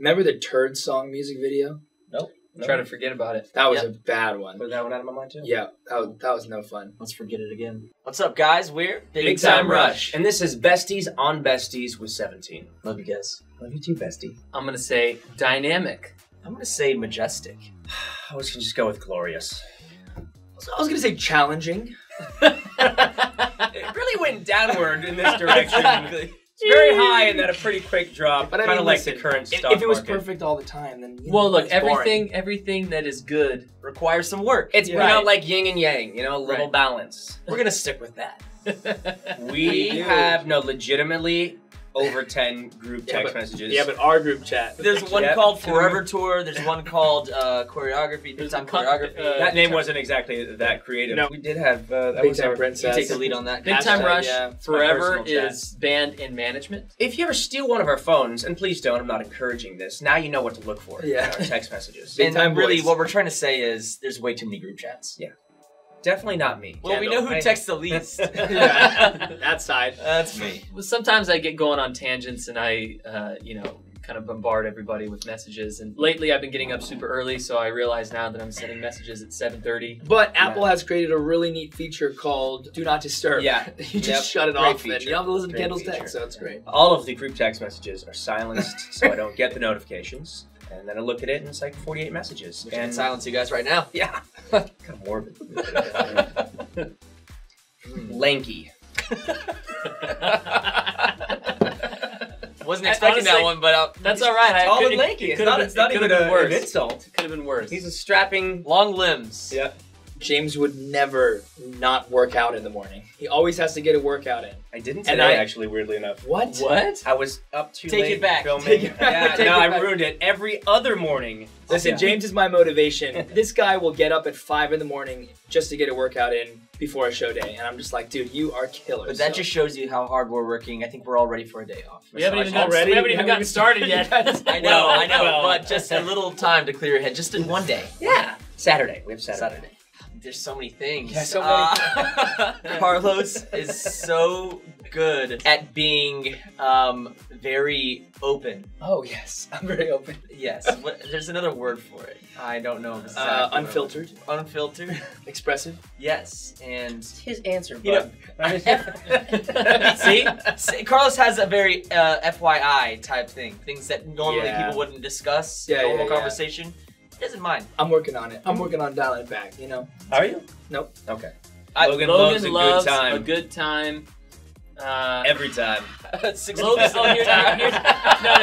Remember the Turd Song music video? Nope. I'm trying to forget about it. That was a bad one. Put that one out of my mind too? Yeah, that was no fun. Let's forget it again. What's up, guys? We're Big Time Rush. And this is Besties on Besties with 17. Love you guys. Love you too, Bestie. I'm going to say dynamic. I'm gonna say majestic. I was gonna just go with glorious. So I was gonna say challenging. It really went downward in this direction. Exactly. It's very high and then a pretty quick drop. But I mean, like the current stock if it was market. perfect all the time, then well, look, everything that is good Requires some work. It's you know, like yin and yang, you know, a little balance. We're gonna stick with that. We have legitimately over 10 group text messages. Yeah, but our group chat. There's one called Forever Tour. There's one called Choreography. Big Time Choreography. That name wasn't exactly that creative. No, we did have that Big Time Princess. You take the lead on that. Big Time Rush. Yeah, Forever is banned in management. If you ever steal one of our phones, and please don't, I'm not encouraging this. Now you know what to look for in our text messages. And really, what we're trying to say is there's way too many group chats. Yeah. Definitely not me. Well, we know who texts the least. Yeah, that side. That's me. Well, sometimes I get going on tangents and I, you know, kind of bombard everybody with messages. And lately I've been getting up super early, so I realize now that I'm sending messages at 7:30. But Apple has created a really neat feature called Do Not Disturb. Yeah. You just shut it off and you don't have to listen to Kendall's text, so it's great. All of the group text messages are silenced, so I don't get the notifications. And then I look at it and it's like 48 messages. Which and silence you guys right now. Yeah. Kind of morbid. Lanky. Wasn't expecting that one, but that's all right. Tall and lanky. It's not even an insult. It could have been worse. He's a strapping, long limbs. Yeah. James would never not work out in the morning. He always has to get a workout in. I didn't today, actually, weirdly enough. What? What? I was up too late. Take it back. Filming. Take it back. Yeah, no, I ruined it. Every other morning. Listen, James is my motivation. This guy will get up at 5 in the morning just to get a workout in before a show day. And I'm just like, dude, you are killer. But that just shows you how hard we're working. I think we're all ready for a day off. We haven't even gotten started yet. I know, but just a little time to clear your head. Just in one day. Yeah. Saturday. We have Saturday. There's so many things. Yeah, so many. Carlos is so good at being very open. Oh, yes. I'm very open. Yes. There's another word for it. I don't know exactly. Unfiltered. Unfiltered. Expressive. Yes. And his answer, you know, see, Carlos has a very FYI type thing. Things that normally people wouldn't discuss. Normal conversation. Doesn't mind. I'm working on it. I'm working on dialing it back, you know. Are you? Nope. Okay. Logan loves a good time. Every time. Logan,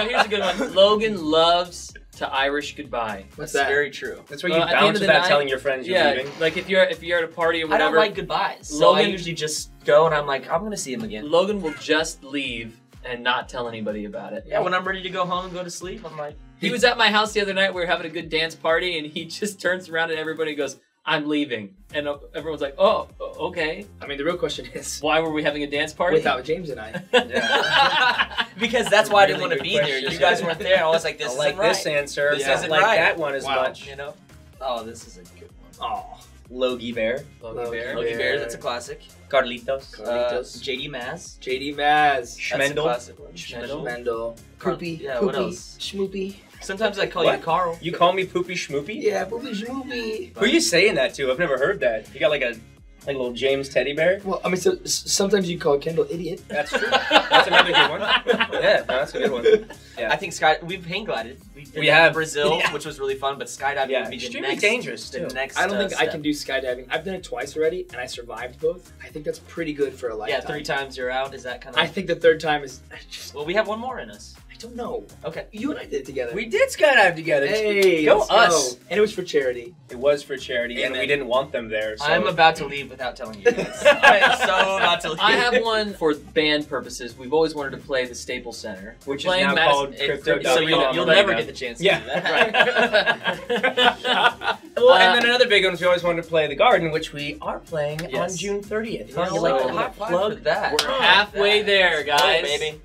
here's a good one. Logan loves to Irish goodbye. What's that? Very true. That's where you bounce without telling your friends you're leaving. Like if you're at a party or whatever. I don't like goodbyes. So I usually just go and I'm like, I'm gonna see him again. Logan will just leave and not tell anybody about it. Yeah, when I'm ready to go home and go to sleep, I'm like... He was at my house the other night. We were having a good dance party, and he just turns around and everybody goes, I'm leaving. And everyone's like, oh, okay. I mean, the real question is... why were we having a dance party? Without James and I. Because that's why I didn't want to be there. You guys weren't there. I was like, this isn't right. This answer. This isn't like right. that one as much. You know? Oh, this is a good one. Oh. Logie Bear. Logie Bear, that's a classic. Carlitos. JD Maz. JD Maz. Schmendel. Schmendel. Poopy. Yeah, what else? Schmoopy. Sometimes I call you Carl. You call me Poopy Schmoopy? Yeah, Poopy Schmoopy. Who are you saying that to? I've never heard that. You got like a little James teddy bear? Well, I mean, so sometimes you call Kendall idiot. That's true. That's another good one. Yeah, no, that's a good one. Yeah. I think we've hang glided. We have Brazil, which was really fun, but skydiving would be extremely dangerous too. The next I don't think I can do skydiving. I've done it twice already, and I survived both. I think that's pretty good for a lifetime. Yeah, 3 times you're out. Is that kind of? I think the 3rd time is just... Well, we have one more in us. I don't know. Okay. You and I did it together. We did skydive together. Hey, go us. And it was for charity. It was for charity, and we didn't want them there. So. I'm about to leave without telling you guys. I am so about to leave. I have one for band purposes. We've always wanted to play the Staples Center, which is now called Crypto.com. So you'll never get the chance to do that. Right. Well, and then another big one is we always wanted to play the Garden, which we are playing on June 30th. How you like to hot plug that? We're halfway there, guys. Baby.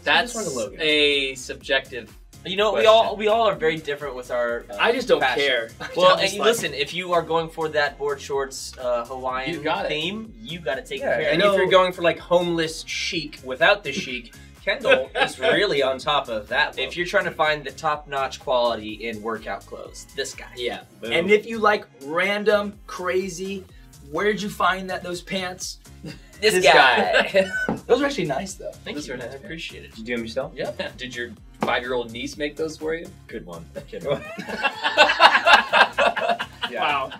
That's a subjective. You know, we all are very different with our. I just don't care. Well, and listen, if you are going for that board shorts Hawaiian theme, you got to take care. And if you're going for like homeless chic without the chic, Kendall is really on top of that. If you're trying to find the top-notch quality in workout clothes, this guy. Yeah. Boom. And if you like random, crazy, where'd you find those pants? This guy. Those are actually nice though. Thank Those you. are nice. I appreciate it. Did you do them yourself? Yeah. Did your 5-year-old niece make those for you? Good one. Yeah. Wow.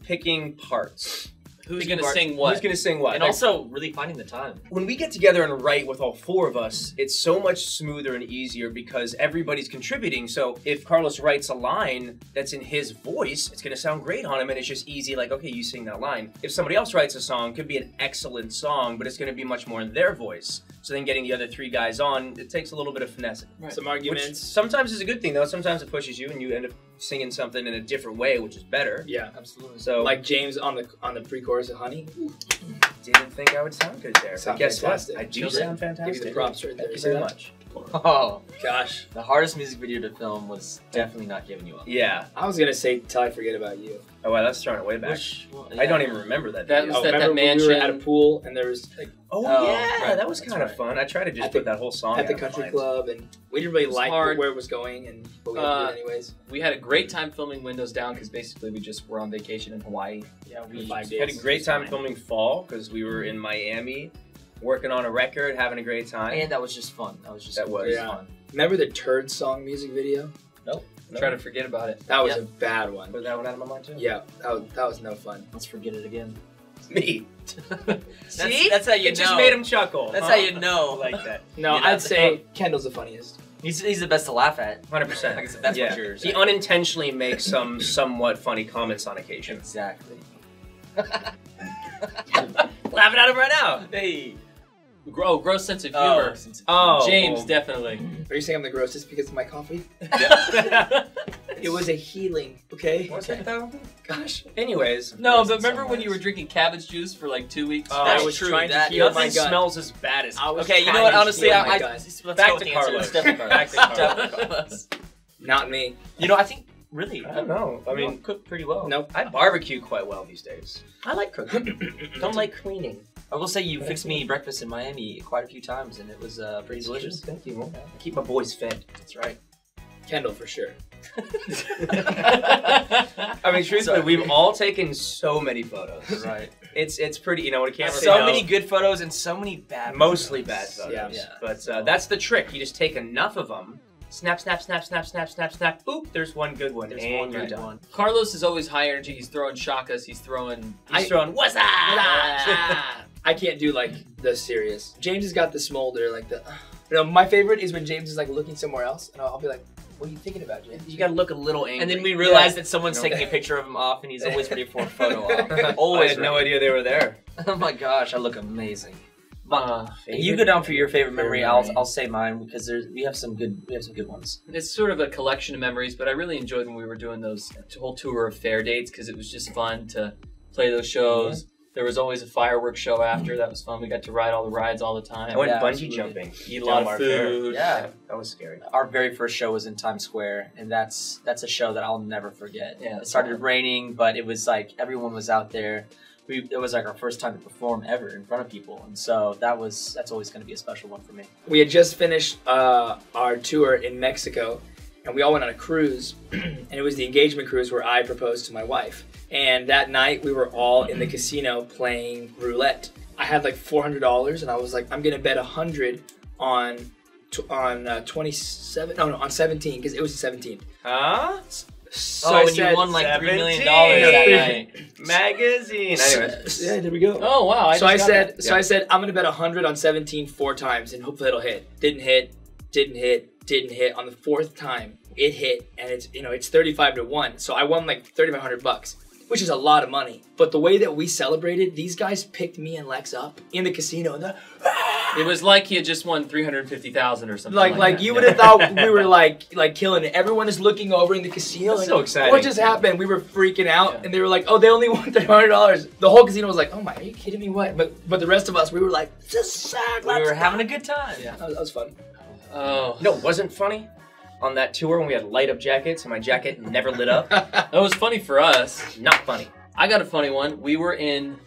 Picking parts. Who's Picking gonna parts. sing what? Who's gonna sing what? And Like, also really finding the time. when we get together and write with all 4 of us, it's so much smoother and easier because everybody's contributing. So if Carlos writes a line that's in his voice, it's gonna sound great on him, and it's just easy. Like, okay, you sing that line. If somebody else writes a song, it could be an excellent song, but it's gonna be much more in their voice. So then getting the other 3 guys on, it takes a little bit of finessing. Right. Some Which arguments. sometimes is a good thing, though. Sometimes it pushes you, and you end up singing something in a different way, which is better. Yeah. Absolutely. So Like James on the pre-chorus of Honey. didn't think I would sound good there. Sound But guess fantastic. what? I do Killed it. sound Give fantastic. you the props right there. Thank you See very that? much. Oh, Gosh. the hardest music video to film was definitely Not Giving You Up. Yeah. I was gonna say Till I Forget About You. Oh wow, that's throwing it way back. Well, I don't even remember that. That video. was that remember when mansion. we were at a pool and there was like Oh, Oh, yeah, right. that was That's kind of right. fun. I tried to just At the- put that whole song at the out country lines. club, and we didn't really was like hard. where it was going, but we had to do it anyways. We had a great time filming Windows Down because basically we just were on vacation in Hawaii. Yeah, We 5 had a days. great time Fine. filming Fall because we were in Miami, working on a record, having a great time. And that was just fun. That was just That was. Yeah. fun. Remember the Turd Song music video? Try to forget about it. That was Yep. a bad one. Put that one out of my mind too. Yeah, that was no fun. Let's forget it again. Me. See? That's how you It know. just made him chuckle. That's huh? how you know. I like that. No, You know, I'd say Kendall's the funniest. He's the best to laugh at. 100%. I guess that's yeah. what you're He saying. unintentionally makes some somewhat funny comments on occasion. Exactly. Laughing at him right now. Hey. Oh, gross sense of humor. Oh, James, definitely. Are you saying I'm the grossest because of my coffee? Yeah. It was a healing, okay? What's that though? Gosh. Anyways. No, but remember when you were drinking cabbage juice for like 2 weeks? Oh, I That's was true, trying that- to heal Nothing my gut. smells as bad as I was Okay, you know trying what? to Honestly, heal I my gut. let's Back go with to the answer. Carlos. It's definitely Back to Carlos. Carlos. Definitely Carlos. Not me. You know, I think really. I don't know. I mean, cook pretty well. Nope. I barbecue quite well these days. I like cooking. Don't like cleaning. I will say you fixed me breakfast in Miami quite a few times, and it was pretty delicious. Thank you. I keep my boys fed. That's right. Kendall for sure. I mean, truthfully, Sorry. we've all taken so many photos. Right. It's pretty. You know what? I can't So say many no. good photos and so many bad. Mostly bad photos. photos. Yeah. But that's the trick. You just take enough of them. Snap, snap, snap, snap, snap, snap, snap. Boop, there's one good one. There's and one you're right done. one. Carlos is always high energy. He's throwing shakas. He's throwing. He's throwing, what's that? I can't do like the serious. James has got the smolder, like the. You know, my favorite is when James is like looking somewhere else, and I'll be like, "What are you thinking about, James?" You gotta look a little angry. And then we realize that someo's Okay. taking a picture of him off, and he's always ready for a photo op. I Always had no ready. idea they were there. Oh my gosh, I look amazing. Favorite You go down for your favorite memory. memory. I'll say mine because we have some good ones. It's sort of a collection of memories, but I really enjoyed when we were doing those whole tour of fair dates because it was just fun to play those shows. There was always a fireworks show after. That was fun. We got to ride all the rides all the time. I went Yeah, bungee absolutely. jumping. Eat a lot of Del Mar Fair. food. Yeah. That was scary. Our very first show was in Times Square, and that's a show that I'll never forget. Yeah, It started raining, but it was like everyone was out there. It was like our first time to perform ever in front of people, and so that's always going to be a special one for me. We had just finished our tour in Mexico, and we all went on a cruise, and it was the engagement cruise where I proposed to my wife. And that night, we were all in the casino playing roulette. I had like $400, and I was like, I'm gonna bet 100 on 27. No, on 17, because it was the 17th. Huh? So Oh, I and said, you won like $3 million 17. that night. Magazine. Anyways. Yeah, there we go. Oh wow! So I just got said, I said, I'm gonna bet 100 on 17 4 times, and hopefully it'll hit. Didn't hit. Didn't hit. Didn't hit. On the 4th time, it hit, and it's 35 to 1. So I won like $3,500, which is a lot of money. But the way that we celebrated, these guys picked me and Lex up in the casino, and they're, It was like he had just won $350,000 or something. like that. you would have thought we were like killing it. Everyone is looking over in the casino. That's like, so exciting. What just happened? We were freaking out, Yeah. and they were like, "Oh, they only won $300." The whole casino was like, "Oh my, are you kidding me? What?" But the rest of us, we were like, "This sucks." We were having a good time. Yeah. That was fun. Oh, No, it wasn't funny. On that tour when we had light up jackets and my jacket never lit up. that was funny for us. Not funny. I got a funny one. We were in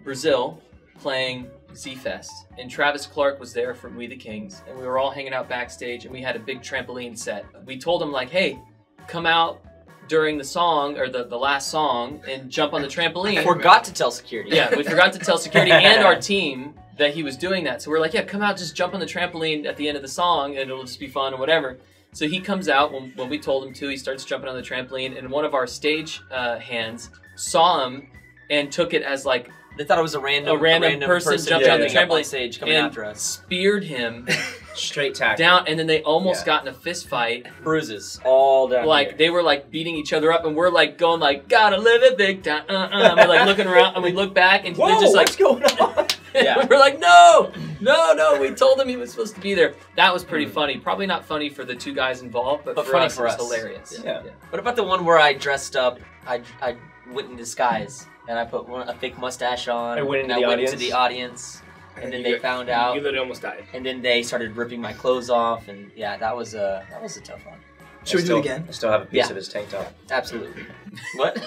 Brazil playing Z-Fest, and Travis Clark was there from We the Kings, and we were all hanging out backstage, and we had a big trampoline set. We told him like, hey, come out during the song, or the last song, and jump on the trampoline. Forgot to tell security. Yeah, we forgot to tell security and our team that he was doing that. So we're like, yeah, come out, just jump on the trampoline at the end of the song, and it'll just be fun or whatever. So he comes out when we told him to. He starts jumping on the trampoline, and one of our stage hands saw him and took it as like they thought it was a random person jumped on the trampoline on stage coming and after us. Speared him Straight tackle. down, and then they almost got in a fist fight. Bruises all down. Like here. they were like beating each other up, and we're like going like, gotta live it big time. And we're like looking around, and we look back, and Whoa, they're just like, what's going on? yeah. We're like, no. We told him he was supposed to be there. That was pretty funny. Probably not funny for the two guys involved, but for funny us, for it was us. hilarious. Yeah. What about the one where I dressed up? I went in disguise and I put a fake mustache on. I went into the audience, and then they found out. You literally almost died. And then they started ripping my clothes off, and yeah, that was a tough one. Should we do it again? I still have a piece Yeah. of his tank top. Absolutely. What?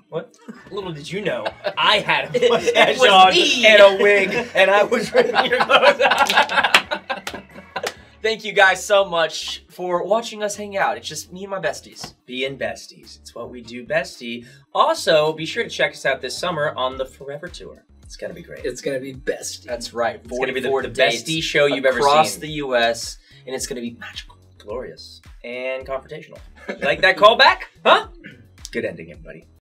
What? Little did you know, I had a It mustache was on me. and a wig, and I was ripping your clothes Thank you guys so much for watching us hang out. It's just me and my besties. Being besties. It's what we do, bestie. Also, be sure to check us out this summer on the Forever Tour. It's going to be great. It's gonna be best. That's right. It's going to be 44 the dates bestie show you've ever across seen. the U.S., and it's going to be magical. Glorious. And confrontational. You like that callback? Huh? Good ending, everybody.